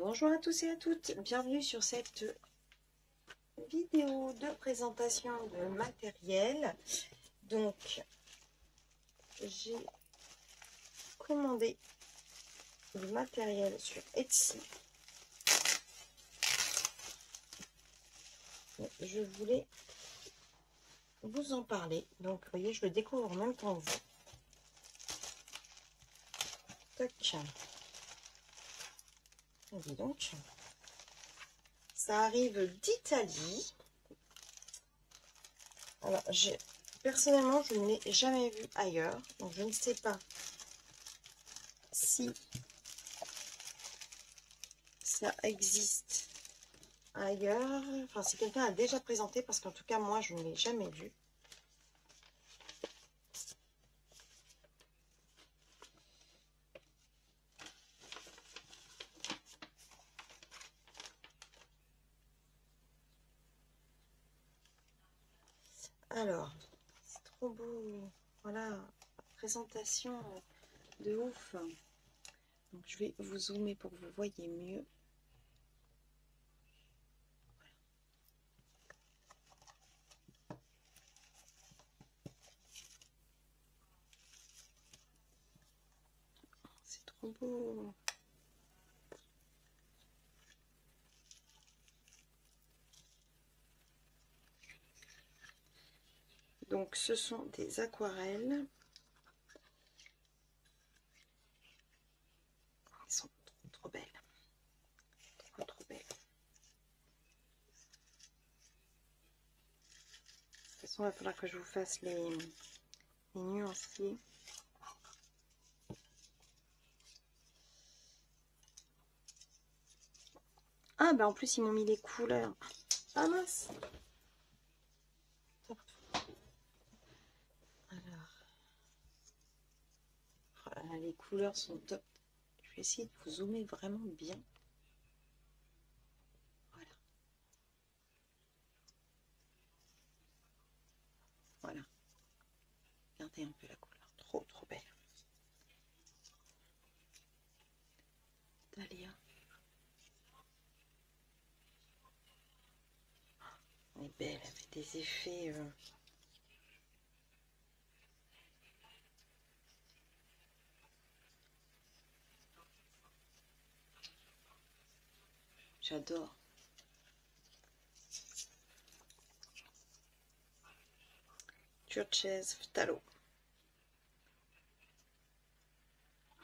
Bonjour à tous et à toutes, bienvenue sur cette vidéo de présentation de matériel. Donc, j'ai commandé du matériel sur Etsy. Je voulais vous en parler. Donc, vous voyez, je le découvre en même temps que vous. Tac. Dis donc. Ça arrive d'Italie. Alors, personnellement, je ne l'ai jamais vu ailleurs. Donc, je ne sais pas si ça existe ailleurs. Enfin, si quelqu'un a déjà présenté, parce qu'en tout cas, moi, je ne l'ai jamais vu. Alors, c'est trop beau. Voilà, présentation de ouf. Donc, je vais vous zoomer pour que vous voyez mieux. C'est trop beau. Donc, ce sont des aquarelles. Elles sont trop belles. Trop belles. De toute façon, il va falloir que je vous fasse les nuanciers. Ah, bah en plus, ils m'ont mis les couleurs. Ah mince. Alors, voilà, les couleurs sont top. Je vais essayer de vous zoomer vraiment bien. Voilà. Voilà. Regardez un peu la couleur. Trop belle. Dahlia. Elle est belle, elle fait des effets. J'adore. Turquoise Phthalo.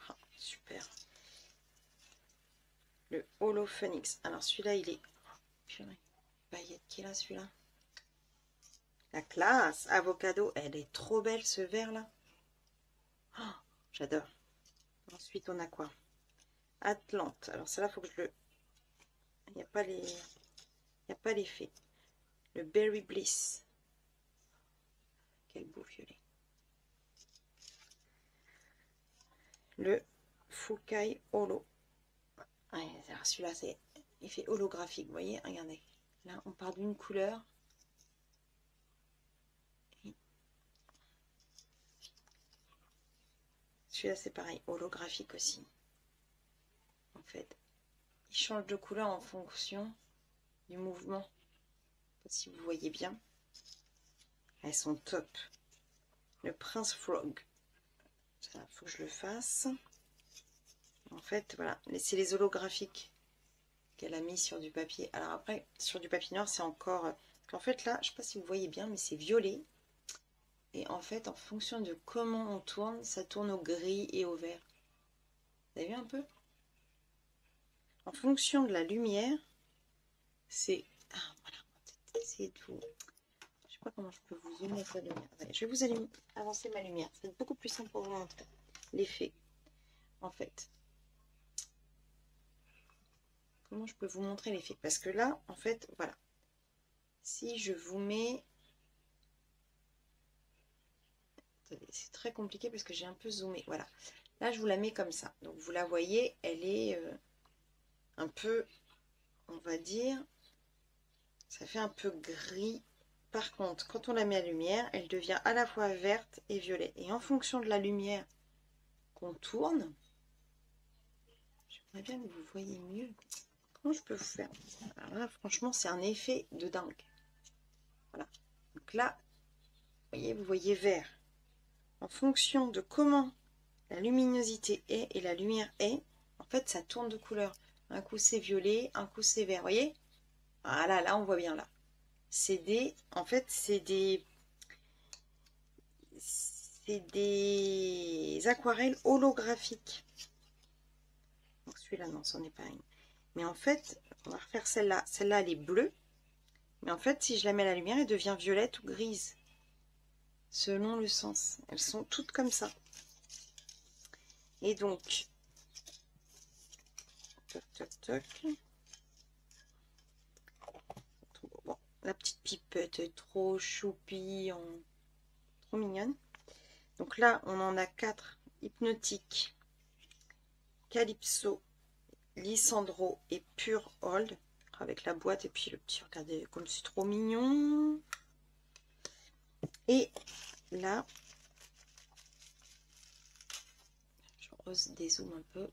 Ah, super. Le Holo Phoenix. Alors celui-là, il est... Purée. Paillette qui est là, celui-là. La classe. Avocado. Elle est trop belle, ce vert-là. Oh, j'adore. Ensuite, on a quoi? Atlante. Alors ça là, faut que je le... Il n'y a pas les... Il n'y a pas l'effet. Le Berry Bliss. Quel beau violet. Le Fukai Holo. Alors celui-là, c'est effet holographique. Vous voyez, regardez. Là, on part d'une couleur. Celui-là, c'est pareil, holographique aussi. En fait, il change de couleur en fonction du mouvement. Je sais pas si vous voyez bien. Elles sont top. Le Prince Frog. Il faut que je le fasse. En fait, voilà, c'est les holographiques qu'elle a mis sur du papier. Alors après, sur du papier noir, c'est encore... En fait, là, je ne sais pas si vous voyez bien, mais c'est violet. Et en fait, en fonction de comment on tourne, ça tourne au gris et au vert. Vous avez vu un peu? En fonction de la lumière, c'est... Ah, voilà, on va peut-être essayer de vous... Je sais pas comment je peux vous zoomer la lumière. Allez, je vais vous avancer ma lumière. Ça va être beaucoup plus simple pour vous montrer l'effet. En fait, comment je peux vous montrer l'effet? Parce que là, en fait, voilà. Si je vous mets... C'est très compliqué parce que j'ai un peu zoomé. Voilà. Là, je vous la mets comme ça. Donc, vous la voyez, elle est un peu, on va dire, ça fait un peu gris. Par contre, quand on la met à lumière, elle devient à la fois verte et violet. Et en fonction de la lumière qu'on tourne, j'aimerais bien que vous voyez mieux. Comment je peux vous faire? Alors là, franchement, c'est un effet de dingue. Voilà. Donc là, vous voyez vert. En fonction de comment la luminosité est et la lumière est, en fait, ça tourne de couleur. Un coup, c'est violet, un coup, c'est vert. Vous voyez? Voilà, là, on voit bien là. C'est des... En fait, c'est des aquarelles holographiques. Donc celui-là, non, c'en est pas une. Mais en fait, on va refaire celle-là. Celle-là, elle est bleue. Mais en fait, si je la mets à la lumière, elle devient violette ou grise. Selon le sens. Elles sont toutes comme ça. Et donc, toc, toc, toc. Bon, la petite pipette est trop choupie, trop mignonne. Donc là, on en a 4. Hypnotique, Calypso, Lysandro et Pure Hold. Avec la boîte et puis le petit, regardez comme c'est trop mignon. Et là, je dézoome un peu.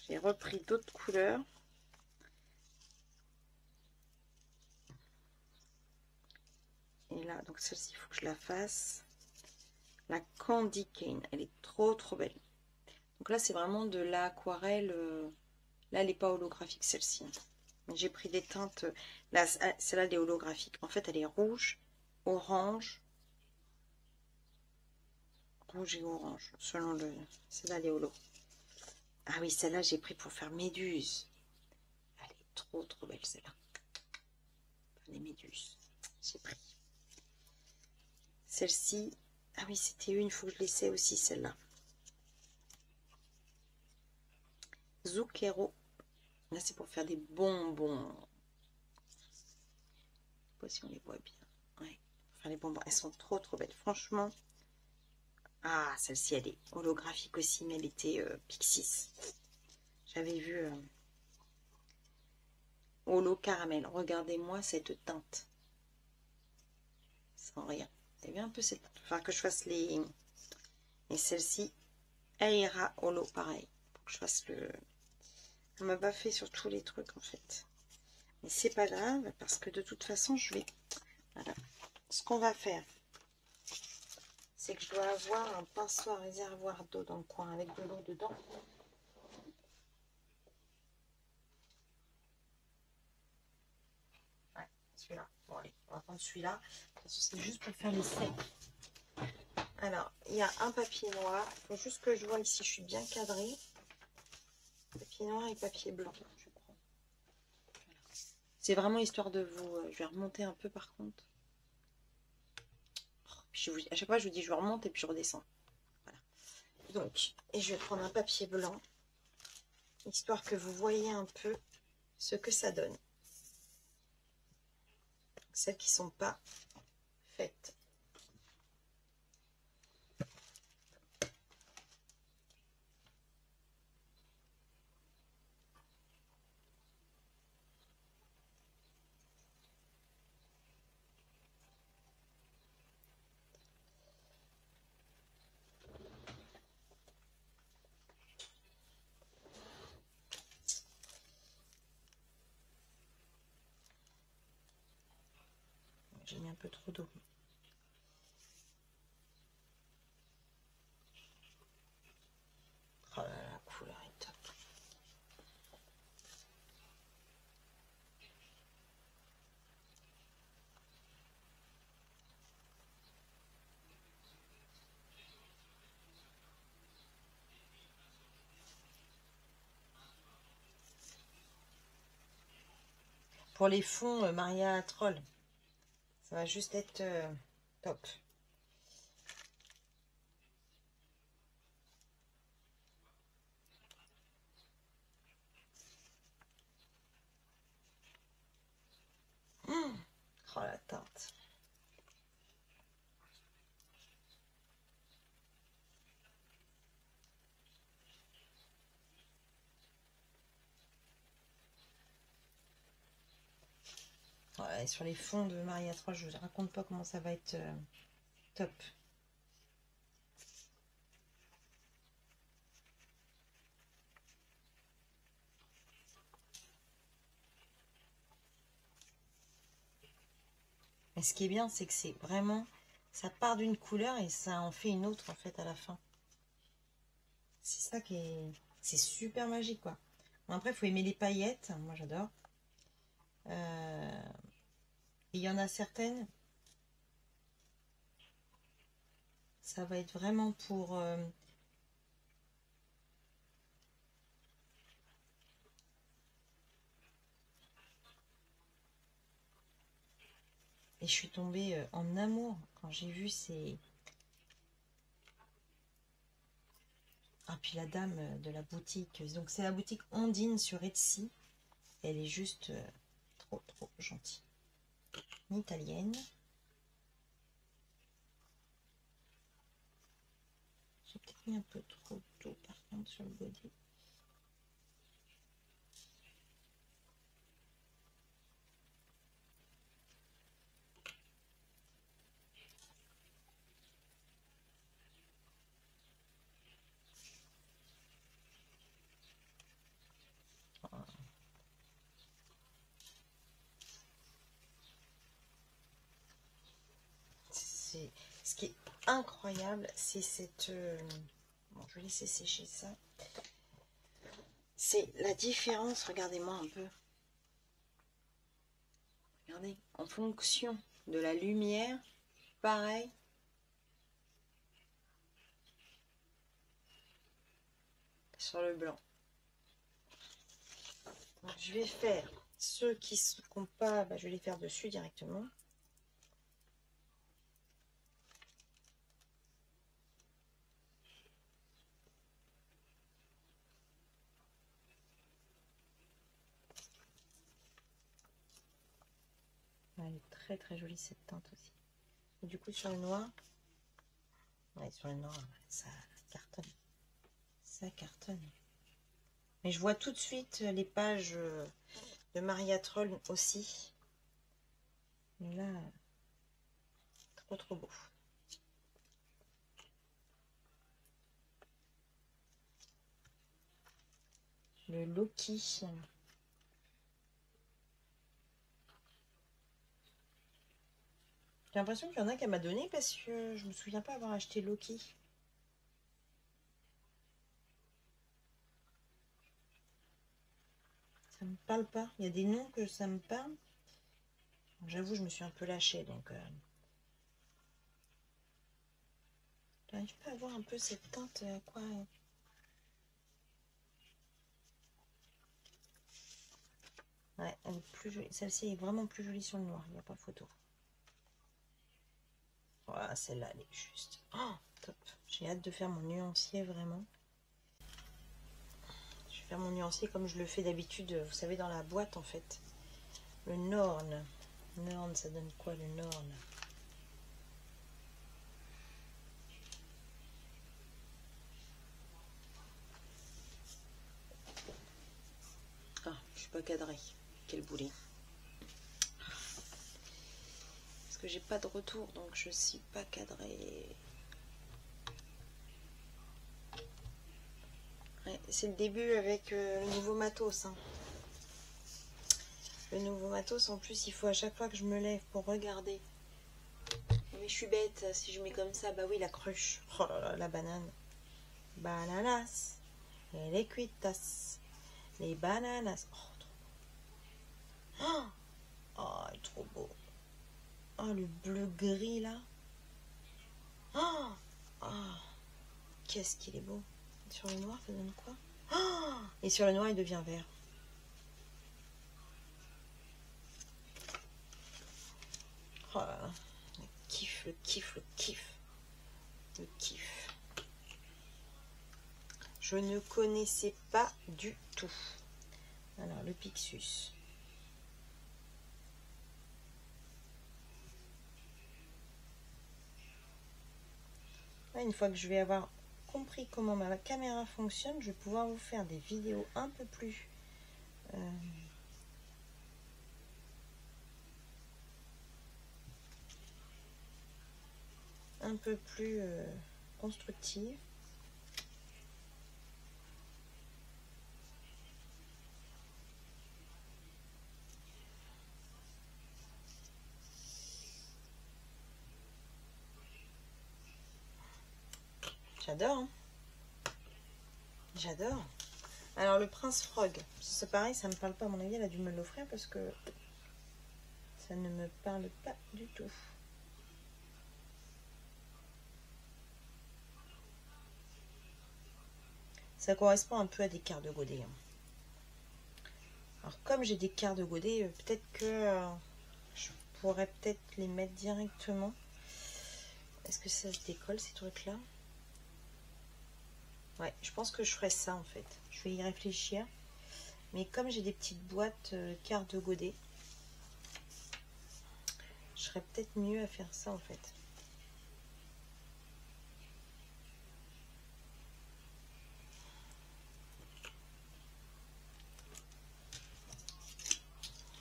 J'ai repris d'autres couleurs. Et là, donc celle-ci, il faut que je la fasse. La Candy Cane, elle est trop belle. Donc là, c'est vraiment de l'aquarelle. Là, elle n'est pas holographique, celle-ci. J'ai pris des teintes. Là, celle-là, elle est holographique. En fait, elle est rouge, orange. Rouge et orange, selon le... Celle-là, elle est holo. Ah oui, celle-là, j'ai pris pour faire méduse. Elle est trop belle, celle-là. Les méduses. J'ai pris. Celle-ci. Ah oui, c'était une. Il faut que je l'essaie aussi, celle-là. Zucchero. Là, c'est pour faire des bonbons. Je sais pas si on les voit bien. Ouais. Faire les bonbons. Elles sont trop belles. Franchement. Ah, celle-ci, elle est holographique aussi, mais elle était Pixis. J'avais vu holo caramel. Regardez-moi cette teinte. Sans rien. Vous avez vu un peu cette teinte. Enfin, que je fasse les... Et celle-ci, elle ira holo, pareil. Pour que je fasse le... On m'a pas fait sur tous les trucs, en fait. Mais c'est pas grave, parce que de toute façon, je vais... Voilà. Ce qu'on va faire, c'est que je dois avoir un pinceau à réservoir d'eau dans le coin, avec de l'eau dedans. Ouais, celui-là. Bon, allez, on va prendre celui-là. C'est juste pour faire les secs. Alors, il y a un papier noir. Il faut juste que je vois ici, je suis bien cadrée. Papier noir et papier blanc, je prends. C'est vraiment histoire de vous... je vais remonter un peu par contre. À chaque fois, je vous dis, je remonte et puis je redescends. Voilà. Donc, et je vais prendre un papier blanc, histoire que vous voyez un peu ce que ça donne. Celles qui ne sont pas faites. J'ai mis un peu trop d'eau. Oh là là, la couleur est top. Pour les fonds Maria Troll, ça va juste être top. Oh la teinte. Ouais, sur les fonds de Maria 3, je ne raconte pas comment ça va être top. Et ce qui est bien, c'est que c'est vraiment, ça part d'une couleur et ça en fait une autre en fait à la fin. C'est ça qui est, c'est super magique quoi. Bon, après, il faut aimer les paillettes, moi j'adore. Il y en a certaines, ça va être vraiment pour... et je suis tombée en amour quand j'ai vu ces... Ah, puis la dame de la boutique, donc c'est la boutique Ondine sur Etsy. Elle est juste trop gentille. Une italienne. J'ai peut-être mis un peu trop d'eau par contre sur le body. Ce qui est incroyable, c'est cette... bon, je vais laisser sécher ça. C'est la différence, regardez-moi un peu. Regardez, en fonction de la lumière, pareil. Sur le blanc. Donc, je vais faire ceux qui ne sont pas, je vais les faire dessus directement. Elle est très jolie cette teinte aussi. Et du coup sur le noir, ouais, sur le noir, ça cartonne. Ça cartonne. Mais je vois tout de suite les pages de Maria Troll aussi. Mais là, trop beau. Le Loki. J'ai l'impression qu'il y en a qu'elle m'a donné parce que je me souviens pas avoir acheté Loki. Ça me parle pas. Il y a des noms que ça me parle. J'avoue, je me suis un peu lâchée, donc... J'arrive pas à voir un peu cette teinte, quoi. Ouais, elle est plus jolie. Celle-ci est vraiment plus jolie sur le noir, il n'y a pas photo. Voilà, celle-là, elle est juste... Oh, top. J'ai hâte de faire mon nuancier, vraiment. Je vais faire mon nuancier comme je le fais d'habitude, vous savez, dans la boîte, en fait. Le Norn. Norn, ça donne quoi, le Norn? Ah, je suis pas cadrée. Quel boulet. Parce que j'ai pas de retour, donc je suis pas cadrée. Ouais, c'est le début avec le nouveau matos. Hein. Le nouveau matos, en plus, il faut à chaque fois que je me lève pour regarder. Mais je suis bête, si je mets comme ça, bah oui, la cruche. Oh là là, la banane. Bananas. Et les cuitas. Les bananas. Oh, trop beau. Oh, oh, il est trop beau. Oh, le bleu-gris, là. Oh, oh. Qu'est-ce qu'il est beau. Sur le noir, ça donne quoi? Oh, et sur le noir, il devient vert. Oh là là. Le kiff, le kiff, le kiff. Le kiff. Je ne connaissais pas du tout. Alors, le Pixus. Une fois que je vais avoir compris comment ma caméra fonctionne, je vais pouvoir vous faire des vidéos un peu plus constructives. J'adore. Hein. J'adore. Alors, le Prince Frog, c'est pareil, ça me parle pas. À mon avis, elle a dû me l'offrir parce que ça ne me parle pas du tout. Ça correspond un peu à des quarts de godet. Hein. Alors, comme j'ai des quarts de godet, peut-être que je pourrais peut-être les mettre directement. Est-ce que ça se décolle, ces trucs-là? Ouais, je pense que je ferai ça, en fait. Je vais y réfléchir. Mais comme j'ai des petites boîtes quarts de godet, je serais peut-être mieux à faire ça, en fait.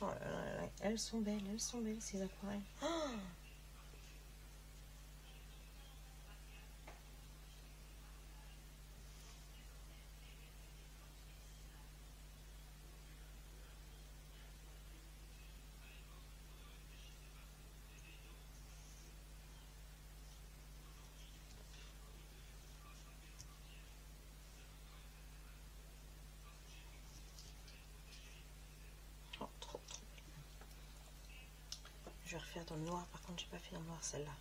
Oh là là là, elles sont belles, ces aquarelles. Oh, trop. Je vais refaire dans le noir. Par contre, j'ai pas fait dans le noir celle-là.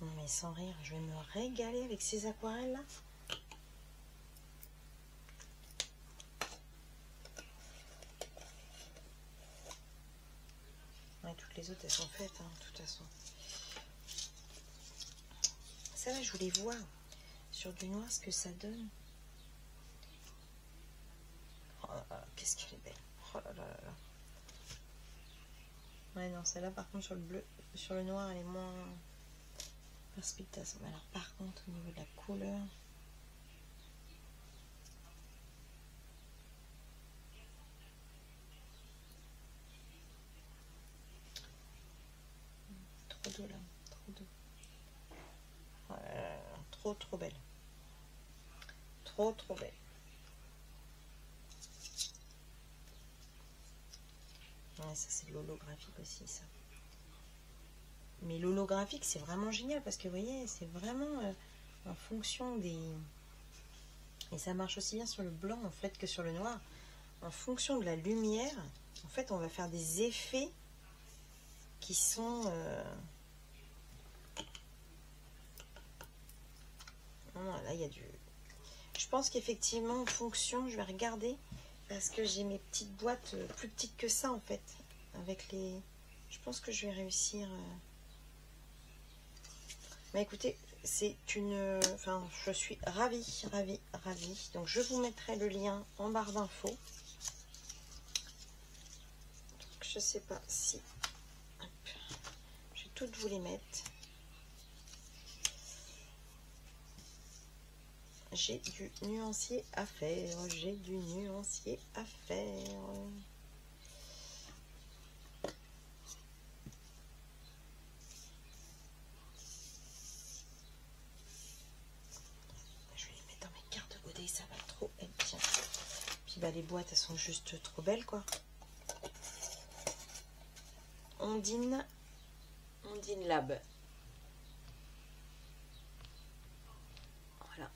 Non mais sans rire, je vais me régaler avec ces aquarelles-là. Ouais, toutes les autres, elles sont faites, hein, de toute façon. Ça là, je voulais voir sur du noir ce que ça donne. Oh là là, qu'est-ce qu'elle est belle. Oh là là là là. Ouais, non, celle-là, par contre, sur le bleu, sur le noir, elle est moins perspicace. Mais alors, par contre, au niveau de la couleur... Trop doux, là. Trop doux. Oh là là là, trop belle. Trop belle. Ouais, ça, c'est de l'holographique aussi, ça. Mais l'holographique, c'est vraiment génial parce que, vous voyez, c'est vraiment en fonction des... Et ça marche aussi bien sur le blanc, en fait, que sur le noir. En fonction de la lumière, en fait, on va faire des effets qui sont... Non, là, il y a du... Je pense qu'effectivement, en fonction, je vais regarder parce que j'ai mes petites boîtes plus petites que ça, en fait. Avec les... Je pense que je vais réussir... Mais écoutez, c'est une... Enfin, je suis ravie. Donc, je vous mettrai le lien en barre d'infos. Je sais pas si... Hop. Je vais toutes vous les mettre. J'ai du nuancier à faire. Ça va trop être bien. Puis bah, les boîtes, elles sont juste trop belles, quoi. Ondine Lab. Voilà.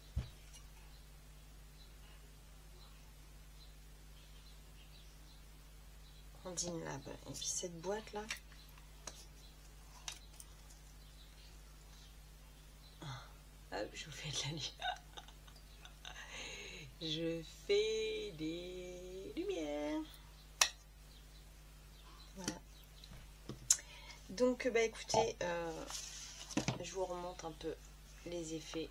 Ondine Lab. Et puis cette boîte là. Ah, je vous fais de la nuit. Je fais des lumières. Voilà. Donc, bah écoutez, je vous remonte un peu les effets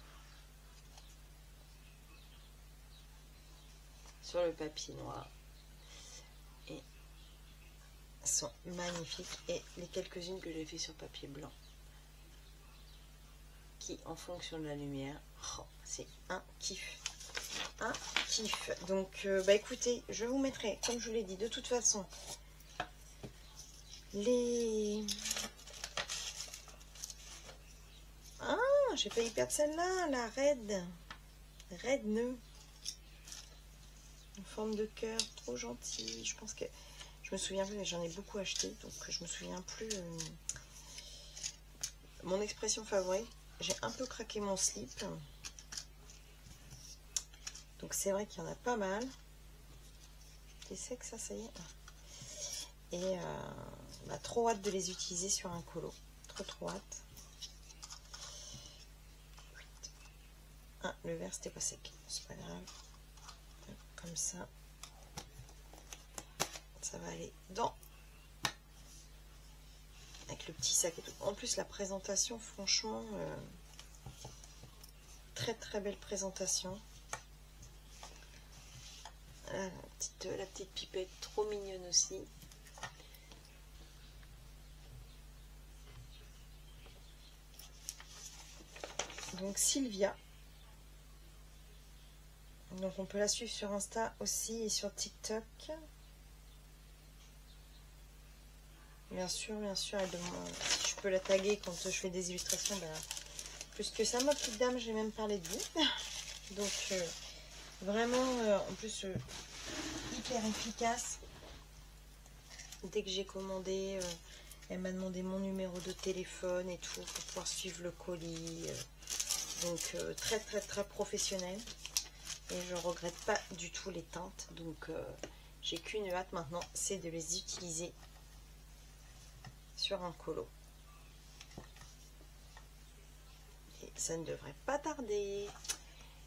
sur le papier noir. Et sont magnifiques. Et les quelques-unes que j'ai fait sur papier blanc, qui, en fonction de la lumière, oh, c'est un kiff. Un kiff. Donc, bah écoutez, je vous mettrai, comme je vous l'ai dit, de toute façon, les... Ah, j'ai failli perdre celle-là, la Red Nœud. Une forme de cœur, trop gentil. Je pense que je me souviens plus, mais j'en ai beaucoup acheté, donc je me souviens plus. Mon expression favorite, j'ai un peu craqué mon slip. Donc c'est vrai qu'il y en a pas mal. Tu sais que ça y est. Et trop hâte de les utiliser sur un colo. Trop hâte. Ah, le verre c'était pas sec. C'est pas grave. Comme ça. Ça va aller dans. Avec le petit sac et tout. En plus la présentation, franchement, très belle présentation. Ah, la petite pipette, trop mignonne aussi. Donc Sylvia. Donc on peut la suivre sur Insta aussi et sur TikTok. Bien sûr, elle demande si je peux la taguer quand je fais des illustrations. Ben, plus que ça, ma petite dame, j'ai même parlé de vous. Donc vraiment, en plus, hyper efficace. Dès que j'ai commandé, elle m'a demandé mon numéro de téléphone et tout pour pouvoir suivre le colis. Donc très professionnel. Et je regrette pas du tout les teintes. Donc j'ai qu'une hâte maintenant, c'est de les utiliser sur un colo. Et ça ne devrait pas tarder.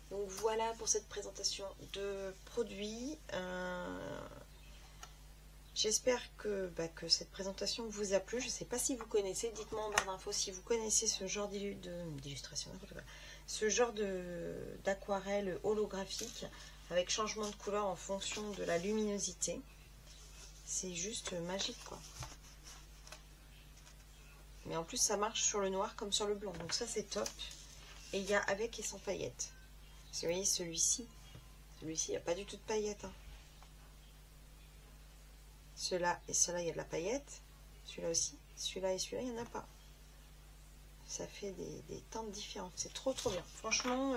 Donc voilà pour cette présentation de produits. J'espère que cette présentation vous a plu. Je ne sais pas si vous connaissez, dites-moi en barre d'infos si vous connaissez ce genre d'illustration, ce genre d'aquarelle holographique avec changement de couleur en fonction de la luminosité. C'est juste magique, quoi. Mais en plus ça marche sur le noir comme sur le blanc, donc ça c'est top. Et il y a avec et sans paillettes. Parce que vous voyez celui-ci, il n'y a pas du tout de paillettes, hein. Celui-là et celui-là, il y a de la paillette. Celui-là aussi. Celui-là et celui-là, il n'y en a pas. Ça fait des teintes différentes. C'est trop bien. Franchement,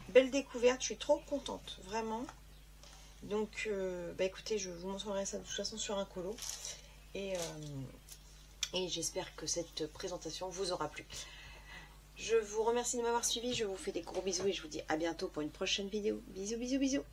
belle découverte. Je suis trop contente. Vraiment. Donc, écoutez, je vous montrerai ça de toute façon sur un colo. Et j'espère que cette présentation vous aura plu. Je vous remercie de m'avoir suivi. Je vous fais des gros bisous et je vous dis à bientôt pour une prochaine vidéo. Bisous.